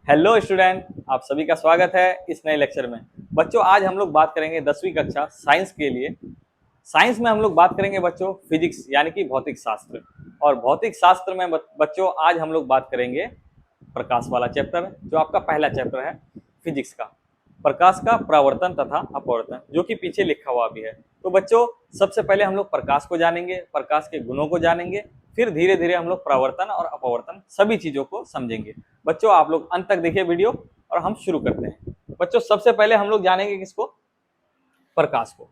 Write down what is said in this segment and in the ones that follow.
Hello student, आप सभी का स्वागत है इस नए लेक्चर में। बच्चों, आज हम लोग बात करेंगे 10वीं कक्षा साइंस के लिए। साइंस में हम लोग बात करेंगे बच्चों फिजिक्स यानी कि भौतिक शास्त्र। और भौतिक शास्त्र में बच्चों आज हम लोग बात करेंगे प्रकाश वाला चैप्टर, जो आपका पहला चैप्टर है फिजिक्स का, प्रकाश का प्रवर्तन तथा अपवर्तन, जो कि पीछे लिखा हुआ भी है। तो बच्चों, सबसे पहले हम लोग प्रकाश को जानेंगे, प्रकाश के गुणों को जानेंगे, फिर धीरे धीरे हम लोग प्रवर्तन और अपवर्तन सभी चीजों को समझेंगे। बच्चों, आप लोग अंत तक देखिए वीडियो और हम शुरू करते हैं। बच्चों, सबसे पहले हम लोग जानेंगे किसको? प्रकाश को।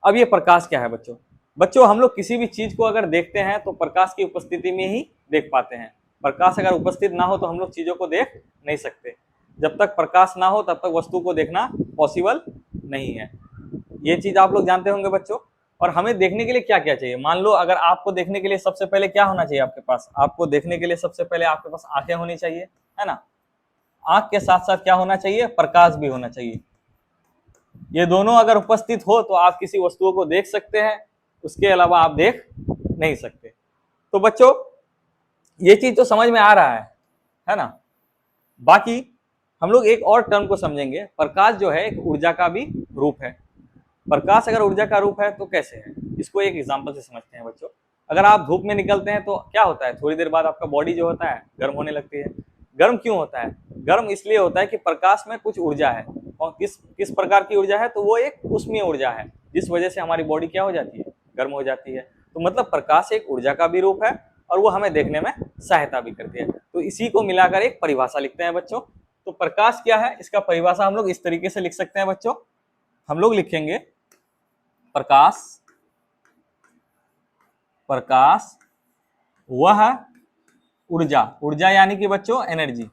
अब ये प्रकाश क्या है बच्चों? बच्चों, हम लोग किसी भी चीज को अगर देखते हैं तो प्रकाश की उपस्थिति में ही देख पाते हैं। प्रकाश अगर उपस्थित ना हो तो हम लोग चीजों को देख नहीं सकते। जब तक प्रकाश ना हो तब तक वस्तु को देखना पॉसिबल नहीं है। ये चीज आप लोग जानते होंगे बच्चों। और हमें देखने के लिए क्या क्या चाहिए? मान लो अगर आपको देखने के लिए सबसे पहले क्या होना चाहिए आपके पास? आपको देखने के लिए सबसे पहले आपके पास आंखें होनी चाहिए, है ना? आंख के साथ साथ क्या होना चाहिए? प्रकाश भी होना चाहिए। ये दोनों अगर उपस्थित हो तो आप किसी वस्तुओं को देख सकते हैं, उसके अलावा आप देख नहीं सकते। तो बच्चों, ये चीज तो समझ में आ रहा है ना? बाकी हम लोग एक और टर्म को समझेंगे। प्रकाश जो है एक ऊर्जा का भी रूप है। प्रकाश अगर ऊर्जा का रूप है तो कैसे है, इसको एक एग्जांपल से समझते हैं बच्चों। अगर आप धूप में निकलते हैं तो क्या होता है? थोड़ी देर बाद आपका बॉडी जो होता है गर्म होने लगती है। गर्म क्यों होता है? गर्म इसलिए होता है कि प्रकाश में कुछ ऊर्जा है। और किस किस प्रकार की ऊर्जा है? तो वो एक ऊष्मीय ऊर्जा है, जिस वजह से हमारी बॉडी क्या हो जाती है? गर्म हो जाती है। तो मतलब प्रकाश एक ऊर्जा का भी रूप है और वो हमें देखने में सहायता भी करती है। तो इसी को मिलाकर एक परिभाषा लिखते हैं बच्चों। तो प्रकाश क्या है, इसका परिभाषा हम लोग इस तरीके से लिख सकते हैं बच्चों। हम लोग लिखेंगे प्रकाश वह ऊर्जा, ऊर्जा यानी कि बच्चों एनर्जी।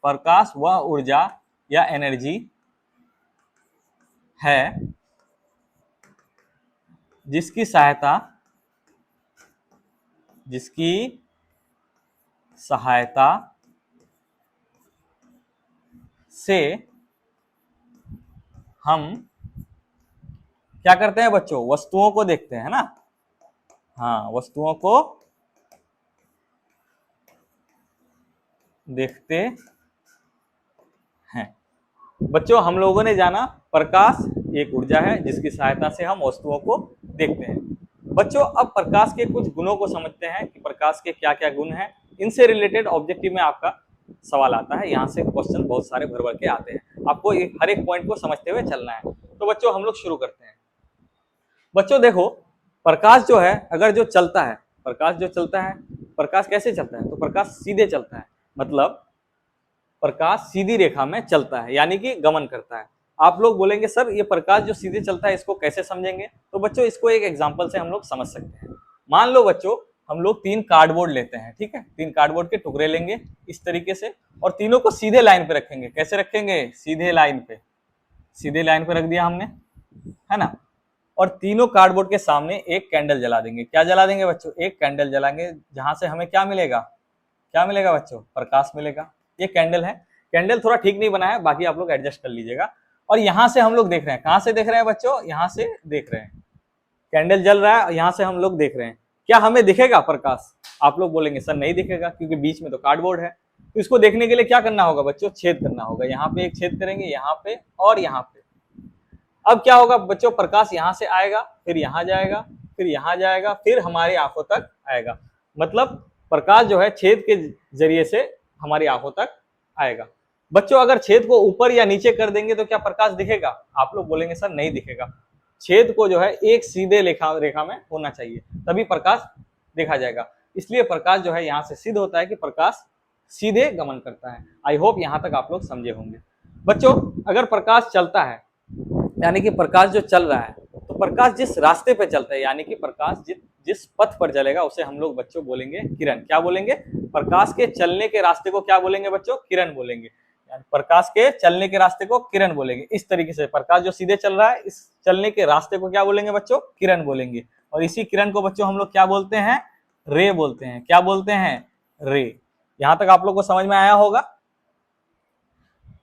प्रकाश वह ऊर्जा या एनर्जी है जिसकी सहायता से हम क्या करते हैं बच्चों? वस्तुओं को देखते हैं ना। हाँ, वस्तुओं को देखते हैं। बच्चों, हम लोगों ने जाना प्रकाश एक ऊर्जा है जिसकी सहायता से हम वस्तुओं को देखते हैं। बच्चों, अब प्रकाश के कुछ गुणों को समझते हैं कि प्रकाश के क्या क्या गुण हैं। इनसे रिलेटेड ऑब्जेक्टिव में आपका सवाल आता है। यहाँ से क्वेश्चन बहुत सारे भर भर के आते हैं। आपको हर एक पॉइंट को समझते हुए चलना है। तो बच्चों, हम लोग शुरू करते हैं। बच्चों देखो, प्रकाश जो है अगर जो चलता है, प्रकाश जो चलता है, प्रकाश कैसे चलता है? तो प्रकाश सीधे चलता है। मतलब प्रकाश सीधी रेखा में चलता है, यानी कि गमन करता है। आप लोग बोलेंगे सर ये प्रकाश जो सीधे चलता है इसको कैसे समझेंगे? तो बच्चों, इसको एक एग्जांपल से हम लोग समझ सकते हैं। मान लो बच्चों, हम लोग 3 कार्डबोर्ड लेते हैं, ठीक है? 3 कार्डबोर्ड के टुकड़े लेंगे इस तरीके से, और तीनों को सीधे लाइन पे रखेंगे। कैसे रखेंगे? सीधे लाइन पे। सीधे लाइन पे रख दिया हमने, है ना? और तीनों कार्डबोर्ड के सामने एक कैंडल जला देंगे। क्या जला देंगे बच्चों? एक कैंडल जलाएंगे, जहां से हमें क्या मिलेगा? क्या मिलेगा बच्चों? प्रकाश मिलेगा। ये कैंडल है। कैंडल थोड़ा ठीक नहीं बना है, बाकी आप लोग एडजस्ट कर लीजिएगा। और यहां से हम लोग देख रहे हैं। कहां से देख रहे हैं बच्चों? यहां से देख रहे हैं। कैंडल जल रहा है, यहां से हम लोग देख रहे हैं। क्या हमें दिखेगा प्रकाश? आप लोग बोलेंगे सर नहीं दिखेगा, क्योंकि बीच में तो कार्डबोर्ड है। तो इसको देखने के लिए क्या करना होगा बच्चों? छेद करना होगा। यहाँ पे एक छेद करेंगे, यहाँ पे और यहाँ पे। अब क्या होगा बच्चों? प्रकाश यहां से आएगा, फिर यहां जाएगा, फिर यहां जाएगा, फिर हमारी आंखों तक आएगा। मतलब प्रकाश जो है छेद के जरिए से हमारी आंखों तक आएगा। बच्चों, अगर छेद को ऊपर या नीचे कर देंगे तो क्या प्रकाश दिखेगा? आप लोग बोलेंगे सर नहीं दिखेगा। छेद को जो है एक सीधे रेखा में होना चाहिए, तभी प्रकाश देखा जाएगा। इसलिए प्रकाश जो है यहाँ से सिद्ध होता है कि प्रकाश सीधे गमन करता है। आई होप यहाँ तक आप लोग समझे होंगे। बच्चों, अगर प्रकाश चलता है, यानी कि प्रकाश जो चल रहा है, तो प्रकाश जिस रास्ते पे चलता है, यानी कि प्रकाश जिस पथ पर चलेगा उसे हम लोग बच्चों बोलेंगे किरण। क्या बोलेंगे? प्रकाश के चलने के रास्ते को क्या बोलेंगे बच्चों? किरण बोलेंगे। यानी प्रकाश के चलने के रास्ते को किरण बोलेंगे। इस तरीके से प्रकाश जो सीधे चल रहा है, इस चलने के रास्ते को क्या बोलेंगे बच्चों? किरण बोलेंगे। और इसी किरण को बच्चों हम लोग क्या बोलते हैं? रे बोलते हैं। क्या बोलते हैं? रे। यहां तक आप लोग को समझ में आया होगा।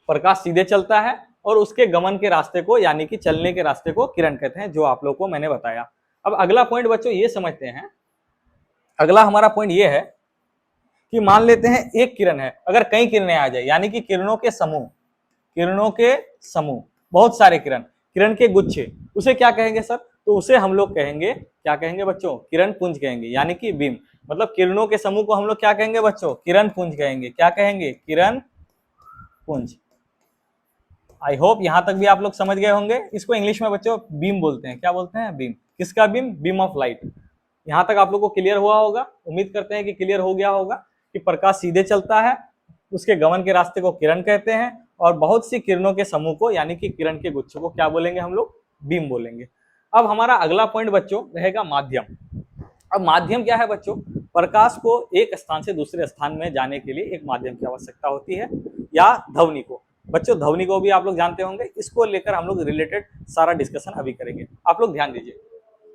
प्रकाश सीधे चलता है और उसके गमन के रास्ते को, यानी कि चलने के रास्ते को किरण कहते हैं, जो आप लोग को मैंने बताया। अब अगला पॉइंट बच्चों ये समझते हैं। अगला हमारा पॉइंट ये है कि मान लेते हैं एक किरण है, अगर कई किरणें आ जाए यानी कि किरणों के समूह, बहुत सारे किरण के गुच्छे, उसे क्या कहेंगे सर? तो उसे हम लोग कहेंगे, क्या कहेंगे बच्चों? किरण पुंज कहेंगे, यानी कि बीम। मतलब किरणों के समूह को हम लोग क्या कहेंगे बच्चों? किरण पुंज कहेंगे। क्या कहेंगे? किरण पुंज। आई होप यहां तक भी आप लोग समझ गए होंगे। इसको इंग्लिश में बच्चों बीम बोलते हैं। क्या बोलते हैं? बीम। किसका बीम? Beam of light. यहां तक आप लोग को क्लियर हुआ होगा, उम्मीद करते हैं कि क्लियर हो गया होगा कि प्रकाश सीधे चलता है, उसके गमन के रास्ते को किरण कहते हैं, और बहुत सी किरणों के समूह को यानी कि किरण के गुच्छों को क्या बोलेंगे हम लोग? बीम बोलेंगे। अब हमारा अगला पॉइंट बच्चों रहेगा माध्यम। अब माध्यम क्या है बच्चों? प्रकाश को एक स्थान से दूसरे स्थान में जाने के लिए एक माध्यम की आवश्यकता होती है, या ध्वनि को। बच्चों ध्वनि को भी आप लोग जानते होंगे, इसको लेकर हम लोग रिलेटेड सारा डिस्कशन अभी करेंगे। आप लोग ध्यान दीजिए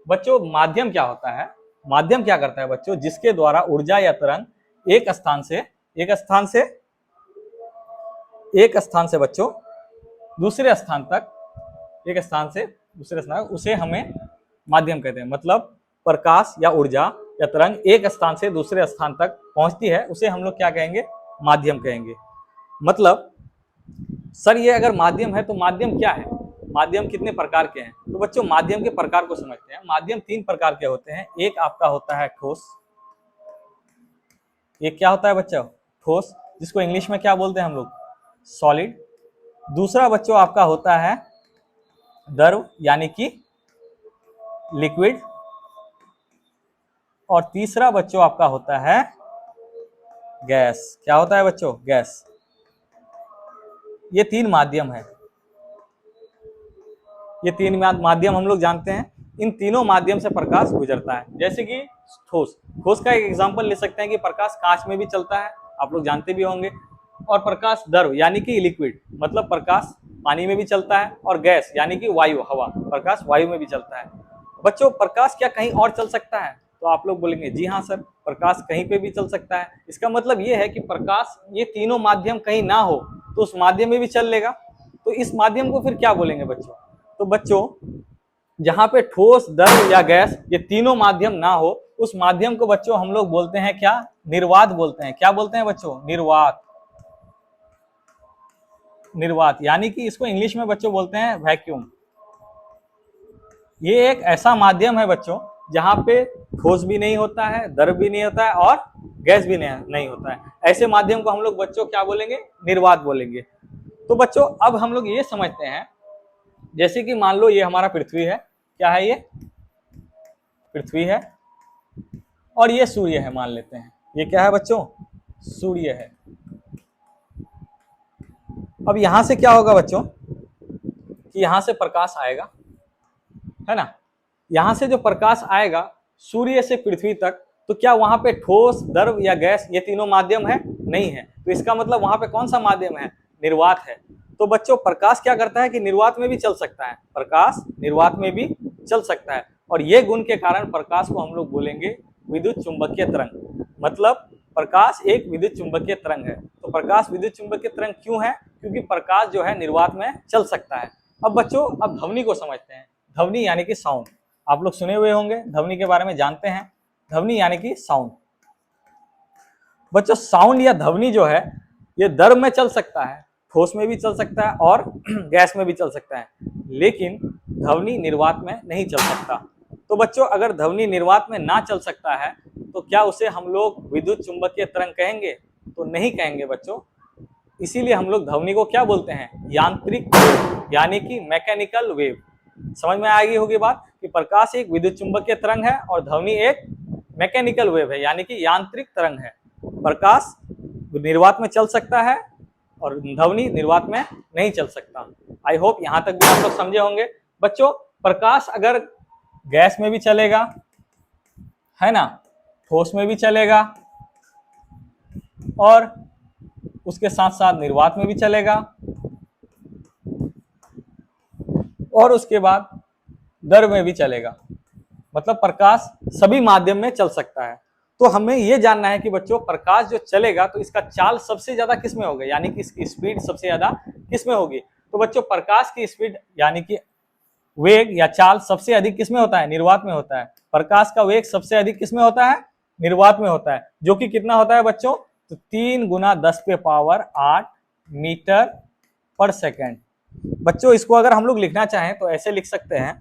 बच्चों, माध्यम क्या होता है? माध्यम क्या करता है बच्चों? जिसके द्वारा ऊर्जा या तरंग एक स्थान से बच्चों दूसरे स्थान तक, उसे हमें माध्यम कहते हैं। मतलब प्रकाश या ऊर्जा या तरंग एक स्थान से दूसरे स्थान तक पहुंचती है, उसे हम लोग क्या कहेंगे? माध्यम कहेंगे। मतलब सर ये अगर माध्यम है तो माध्यम क्या है? माध्यम कितने प्रकार के हैं? तो बच्चों माध्यम के प्रकार को समझते हैं। माध्यम 3 प्रकार के होते हैं। एक आपका होता है ठोस, एक क्या होता है बच्चों? ठोस, जिसको इंग्लिश में क्या बोलते हैं हम लोग? सॉलिड। दूसरा बच्चों आपका होता है द्रव यानी कि लिक्विड, और तीसरा बच्चों आपका होता है गैस। क्या होता है बच्चों? गैस। ये 3 माध्यम है, ये 3 माध्यम हम लोग जानते हैं। इन तीनों माध्यम से प्रकाश गुजरता है। जैसे कि ठोस का एक एग्जांपल ले सकते हैं कि प्रकाश कांच में भी चलता है, आप लोग जानते भी होंगे। और प्रकाश द्रव यानी कि लिक्विड, मतलब प्रकाश पानी में भी चलता है। और गैस यानी कि वायु, हवा, प्रकाश वायु में भी चलता है। बच्चों प्रकाश क्या कहीं और चल सकता है? तो आप लोग बोलेंगे जी हाँ सर, प्रकाश कहीं पे भी चल सकता है। इसका मतलब ये है कि प्रकाश ये तीनों माध्यम कहीं ना हो तो उस माध्यम में भी चल लेगा। तो इस माध्यम को फिर क्या बोलेंगे बच्चों? तो बच्चों जहां पे ठोस, द्रव या गैस ये तीनों माध्यम ना हो, उस माध्यम को बच्चों हम लोग बोलते हैं क्या? निर्वात बोलते हैं। क्या बोलते हैं बच्चों? निर्वात यानी कि इसको इंग्लिश में बच्चों बोलते हैं वैक्यूम। ये एक ऐसा माध्यम है बच्चों जहां पे ठोस भी नहीं होता है, द्रव भी नहीं होता है, और गैस भी नहीं होता है। ऐसे माध्यम को हम लोग बच्चों क्या बोलेंगे? निर्वात बोलेंगे। तो बच्चों अब हम लोग ये समझते हैं, जैसे कि मान लो ये हमारा पृथ्वी है। क्या है? ये पृथ्वी है, और ये सूर्य है मान लेते हैं। ये क्या है बच्चों? सूर्य है। अब यहां से क्या होगा बच्चों कि यहां से प्रकाश आएगा, है ना? यहां से जो प्रकाश आएगा सूर्य से पृथ्वी तक, तो क्या वहां पे ठोस, द्रव या गैस ये तीनों माध्यम है? नहीं है। तो इसका मतलब वहां पे कौन सा माध्यम है? निर्वात है। तो बच्चों प्रकाश क्या करता है कि निर्वात में भी चल सकता है, प्रकाश निर्वात में भी चल सकता है। और ये गुण के कारण प्रकाश को हम लोग बोलेंगे विद्युत चुंबकीय तरंग। मतलब प्रकाश एक विद्युत चुंबकीय तरंग है। तो प्रकाश विद्युत चुंबकीय तरंग क्यों है? क्योंकि प्रकाश जो है निर्वात में चल सकता है। अब बच्चों अब ध्वनि को समझते हैं। ध्वनि यानी कि साउंड, आप लोग सुने हुए होंगे, ध्वनि के बारे में जानते हैं। ध्वनि यानी कि साउंड। बच्चों साउंड या ध्वनि जो है ये द्रव में चल सकता है, ठोस में भी चल सकता है, और गैस में भी चल सकता है, लेकिन ध्वनि निर्वात में नहीं चल सकता। तो बच्चों अगर ध्वनि निर्वात में ना चल सकता है तो क्या उसे हम लोग विद्युत चुंबकीय तरंग कहेंगे? तो नहीं कहेंगे बच्चों। इसीलिए हम लोग ध्वनि को क्या बोलते हैं? यांत्रिक वेव यानी कि मैकेनिकल वेव। समझ में आ गई होगी बात कि प्रकाश एक विद्युत चुंबकीय तरंग है और ध्वनि एक मैकेनिकल वेव है यानी कि यांत्रिक तरंग है। प्रकाश निर्वात में चल सकता है और ध्वनि निर्वात में नहीं चल सकता। आई होप यहां तक भी आप लोग समझे होंगे। बच्चों प्रकाश अगर गैस में भी चलेगा, है ना, ठोस में भी चलेगा, और उसके साथ साथ निर्वात में भी चलेगा, और उसके बाद द्रव में भी चलेगा। मतलब प्रकाश सभी माध्यम में चल सकता है। तो हमें यह जानना है कि बच्चों प्रकाश जो चलेगा तो इसका चाल सबसे ज्यादा किस में होगा, यानी कि इसकी स्पीड सबसे ज्यादा किस में होगी? तो बच्चों प्रकाश की स्पीड यानी कि वेग या चाल सबसे अधिक किस में होता है? निर्वात में होता है। प्रकाश का वेग सबसे अधिक किस में होता है? निर्वात में होता है, जो कि कितना होता है बच्चों? तो 3 गुना 10 पे पावर 8 मीटर पर सेकेंड। बच्चों इसको अगर हम लोग लिखना चाहें तो ऐसे लिख सकते हैं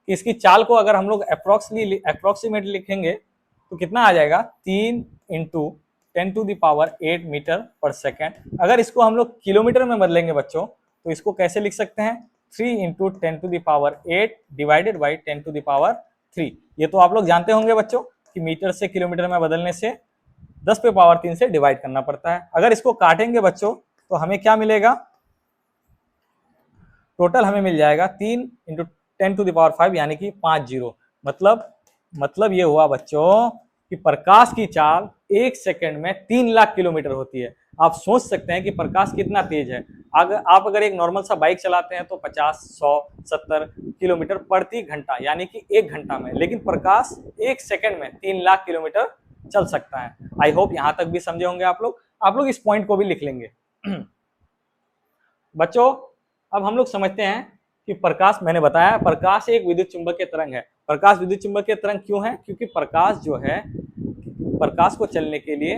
कि इसकी चाल को अगर हम लोग अप्रोक्सीमेट लिखेंगे तो कितना आ जाएगा, 3 इंटू 10⁸ मीटर पर सेकेंड। अगर इसको हम लोग किलोमीटर में बदलेंगे बच्चों तो इसको कैसे लिख सकते हैं, 3 इंटू 10⁸ डिवाइडेड बाई 10⁻3। ये तो आप लोग जानते होंगे बच्चों कि मीटर से किलोमीटर में बदलने से 10 पे पावर 3 से डिवाइड करना पड़ता है। अगर इसको काटेंगे बच्चों तो हमें क्या मिलेगा, टोटल हमें मिल जाएगा 3 इंटू 10⁵ यानी कि 5 जीरो। मतलब ये हुआ बच्चों कि प्रकाश की चाल 1 सेकंड में 3 लाख किलोमीटर होती है। आप सोच सकते हैं कि प्रकाश कितना तेज है। अगर एक नॉर्मल सा बाइक चलाते हैं तो 50, 100, 70 किलोमीटर प्रति घंटा यानी कि 1 घंटा में, लेकिन प्रकाश 1 सेकंड में 3 लाख किलोमीटर चल सकता है। आई होप यहां तक भी समझे होंगे आप लोग इस पॉइंट को भी लिख लेंगे। बच्चों अब हम लोग समझते हैं कि प्रकाश, मैंने बताया प्रकाश एक विद्युत चुंबकीय तरंग है। प्रकाश विद्युत चुंबकीय तरंग क्यों है, क्योंकि प्रकाश जो है, प्रकाश को चलने के लिए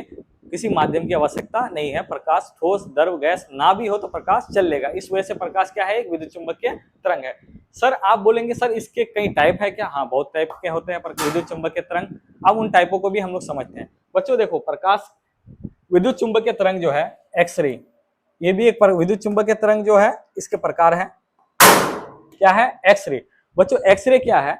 किसी माध्यम की आवश्यकता नहीं है। प्रकाश ठोस, द्रव, गैस ना भी हो तो प्रकाश चल लेगा। इस वजह से प्रकाश क्या है, एक विद्युत चुंबकीय तरंग है। सर आप बोलेंगे सर इसके कई टाइप है क्या, हाँ बहुत टाइप के होते हैं विद्युत चुंबकीय तरंग। अब उन टाइपों को भी हम लोग समझते हैं। बच्चों देखो प्रकाश विद्युत चुंबकीय तरंग जो है एक्सरे, ये भी एक विद्युत चुंबकीय तरंग जो है, इसके प्रकार है, क्या है, एक्सरे। बच्चों एक्सरे क्या है,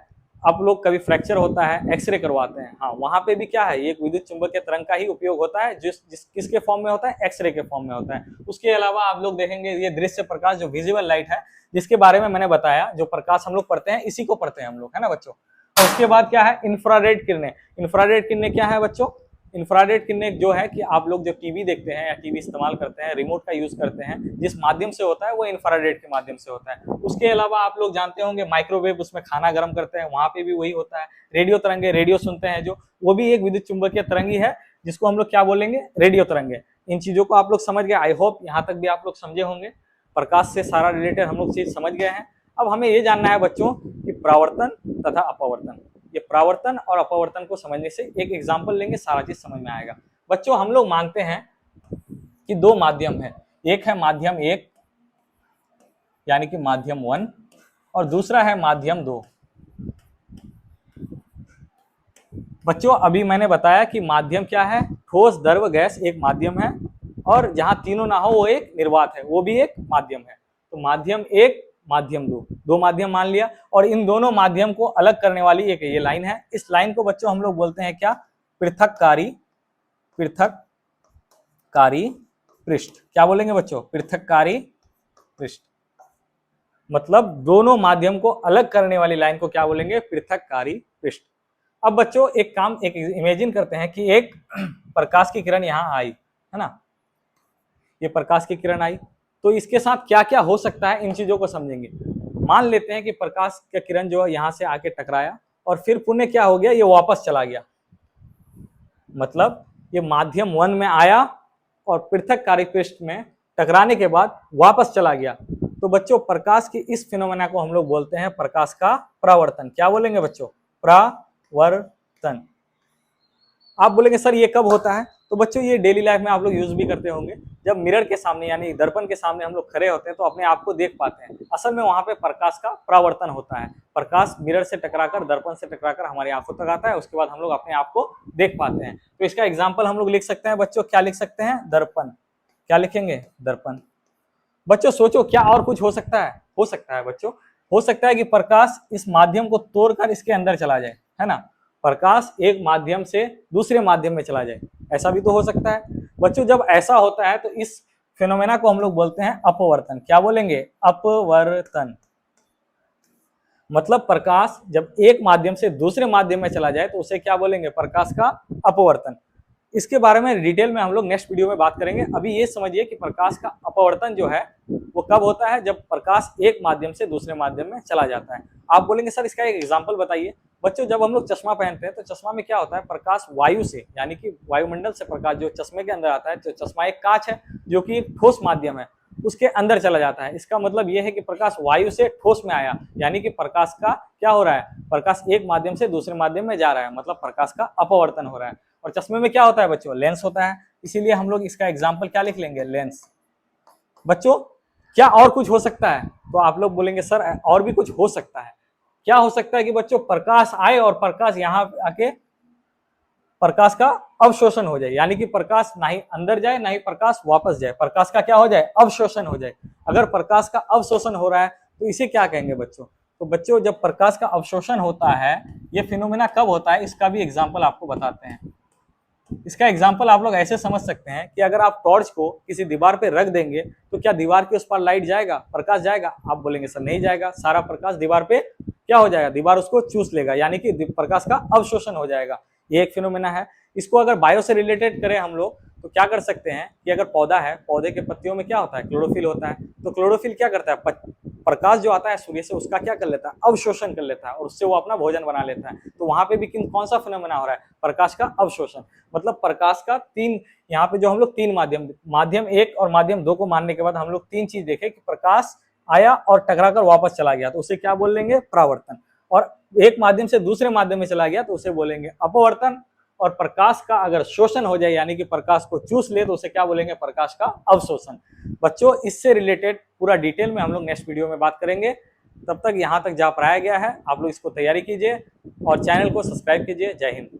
आप लोग कभी फ्रैक्चर होता है एक्सरे करवाते हैं, हाँ वहां पे भी क्या है, एक विद्युत चुंबकीय तरंग का ही उपयोग होता है, किसके फॉर्म में होता है, एक्सरे के फॉर्म में होता है। उसके अलावा आप लोग देखेंगे ये दृश्य प्रकाश जो विजिबल लाइट है, जिसके बारे में मैंने बताया, जो प्रकाश हम लोग पढ़ते हैं इसी को पढ़ते हैं हम लोग, है ना बच्चों। और उसके बाद क्या है, इंफ्रारेड किरणें। इंफ्रारेड किरणें क्या है बच्चों, इंफ्रारेड किरणें जो है कि आप लोग जो टीवी देखते हैं या टीवी इस्तेमाल करते हैं, रिमोट का यूज करते हैं, जिस माध्यम से होता है वो इंफ्रारेड के माध्यम से होता है। उसके अलावा आप लोग जानते होंगे माइक्रोवेव, उसमें खाना गर्म करते हैं, वहां पे भी वही होता है। रेडियो तरंगे, रेडियो सुनते हैं जो, वो भी एक विद्युत चुंबकीय तरंग ही है, जिसको हम लोग क्या बोलेंगे, रेडियो तरंगे। इन चीजों को आप लोग समझ गए, आई होप यहाँ तक भी आप लोग समझे होंगे। प्रकाश से सारा रिलेटेड हम लोग चीज समझ गए हैं। अब हमें ये जानना है बच्चों कि परावर्तन तथा अपवर्तन, ये परावर्तन और अपवर्तन को समझने से एक एग्जाम्पल लेंगे, सारा चीज समझ में आएगा। बच्चों हम लोग मानते हैं कि दो माध्यम है, एक है माध्यम 1 यानी कि माध्यम 1 और दूसरा है माध्यम 2। बच्चों अभी मैंने बताया कि माध्यम क्या है, ठोस, द्रव, गैस एक माध्यम है, और जहां तीनों ना हो वो एक निर्वात है, वो भी एक माध्यम है। तो माध्यम 1, माध्यम 2, दो माध्यम मान लिया। और इन दोनों माध्यम को अलग करने वाली एक ये लाइन है। इस लाइन को बच्चों हम लोग बोलते हैं क्या, पृथककारी पृष्ठ। क्या बोलेंगे बच्चों, पृथककारी पृष्ठ। मतलब दोनों माध्यम को अलग करने वाली लाइन को क्या बोलेंगे, पृथककारी पृष्ठ। अब बच्चों एक इमेजिन करते हैं कि एक प्रकाश की किरण यहाँ आई, है ना, ये प्रकाश की किरण आई, तो इसके साथ क्या क्या हो सकता है इन चीजों को समझेंगे। मान लेते हैं कि प्रकाश का किरण जो है यहाँ से आके टकराया और फिर पुनः क्या हो गया, ये वापस चला गया। मतलब ये माध्यम 1 में आया और पृथककारी पृष्ठ में टकराने के बाद वापस चला गया। तो बच्चों प्रकाश की इस फिनोमेना को हम लोग बोलते हैं प्रकाश का परावर्तन। क्या बोलेंगे बच्चों, परावर्तन। आप बोलेंगे सर ये कब होता है, तो बच्चों ये डेली लाइफ में आप लोग यूज भी करते होंगे। जब मिरर के सामने यानी दर्पण के सामने हम लोग खड़े होते हैं तो अपने आप को देख पाते हैं, असल में वहां पे प्रकाश का परावर्तन होता है। प्रकाश मिरर से टकराकर, दर्पण से टकराकर हमारी आंखों तक आता है, उसके बाद हम लोग अपने आप को देख पाते हैं। तो इसका एग्जाम्पल हम लोग लिख सकते हैं बच्चों, क्या लिख सकते हैं, दर्पण। क्या लिखेंगे, दर्पण। बच्चों सोचो क्या और कुछ हो सकता है बच्चों, हो सकता है कि प्रकाश इस माध्यम को तोड़कर इसके अंदर चला जाए, है ना, प्रकाश एक माध्यम से दूसरे माध्यम में चला जाए, ऐसा भी तो हो सकता है। बच्चों जब ऐसा होता है तो इस फिनोमेना को हम लोग बोलते हैं अपवर्तन। क्या बोलेंगे, अपवर्तन। मतलब प्रकाश जब एक माध्यम से दूसरे माध्यम में चला जाए तो उसे क्या बोलेंगे, प्रकाश का अपवर्तन। इसके बारे में डिटेल में हम लोग नेक्स्ट वीडियो में बात करेंगे। अभी ये समझिए कि प्रकाश का अपवर्तन जो है वो कब होता है, जब प्रकाश एक माध्यम से दूसरे माध्यम में चला जाता है। आप बोलेंगे सर इसका एक एग्जांपल बताइए। बच्चों जब हम लोग चश्मा पहनते हैं तो चश्मा में क्या होता है, प्रकाश वायु से यानी कि वायुमंडल से प्रकाश जो चश्मे के अंदर आता है, तो चश्मा एक कांच है जो कि एक ठोस माध्यम है, उसके अंदर चला जाता है। इसका मतलब यह है कि प्रकाश वायु से ठोस में आया, यानी कि प्रकाश का क्या हो रहा है, प्रकाश एक माध्यम से दूसरे माध्यम में जा रहा है, मतलब प्रकाश का अपवर्तन हो रहा है। और चश्मे में क्या होता है बच्चों, लेंस होता है। इसीलिए हम लोग इसका एग्जाम्पल क्या लिख लेंगे, लेंस। बच्चों क्या और कुछ हो सकता है, तो आप लोग बोलेंगे सर और भी कुछ हो सकता है। क्या हो सकता है कि बच्चों प्रकाश आए और प्रकाश यहाँ आके प्रकाश का अवशोषण हो जाए, यानी कि प्रकाश ना ही अंदर जाए ना ही प्रकाश वापस जाए, प्रकाश का क्या हो जाए, अवशोषण हो जाए। अगर प्रकाश का अवशोषण हो रहा है तो इसे क्या कहेंगे बच्चों, तो बच्चों जब प्रकाश का अवशोषण होता है, ये फिनोमेना कब होता है, इसका भी एग्जाम्पल आपको बताते हैं। इसका एग्जाम्पल आप लोग ऐसे समझ सकते हैं कि अगर आप टॉर्च को किसी दीवार पे रख देंगे तो क्या दीवार के उस पर लाइट जाएगा, प्रकाश जाएगा, आप बोलेंगे सर नहीं जाएगा, सारा प्रकाश दीवार पे क्या हो जाएगा, दीवार उसको चूस लेगा, यानी कि प्रकाश का अवशोषण हो जाएगा। ये एक फिनोमेना है। इसको अगर बायो से रिलेटेड करें हम लोग तो क्या कर सकते हैं कि अगर पौधा है, पौधे के पत्तियों में क्या होता है, क्लोरोफिल होता है, तो क्लोरोफिल क्या करता है, प्रकाश जो आता है सूर्य से उसका क्या कर लेता है, अवशोषण कर लेता है और उससे वो अपना भोजन बना लेता है। तो वहां पे भी कौन सा फिनोमेना हो रहा है, प्रकाश का अवशोषण। मतलब प्रकाश का तीन, यहाँ पे जो हम लोग तीन माध्यम 1 और माध्यम 2 को मानने के बाद हम लोग तीन चीज देखे कि प्रकाश आया और टकराकर वापस चला गया तो उसे क्या बोल लेंगे, परावर्तन। और एक माध्यम से दूसरे माध्यम में चला गया तो उसे बोलेंगे अपवर्तन। और प्रकाश का अगर शोषण हो जाए यानी कि प्रकाश को चूस ले तो उसे क्या बोलेंगे, प्रकाश का अवशोषण। बच्चों इससे रिलेटेड पूरा डिटेल में हम लोग नेक्स्ट वीडियो में बात करेंगे। तब तक यहाँ तक जहाँ पढ़ाया गया है आप लोग इसको तैयारी कीजिए और चैनल को सब्सक्राइब कीजिए। जय हिंद।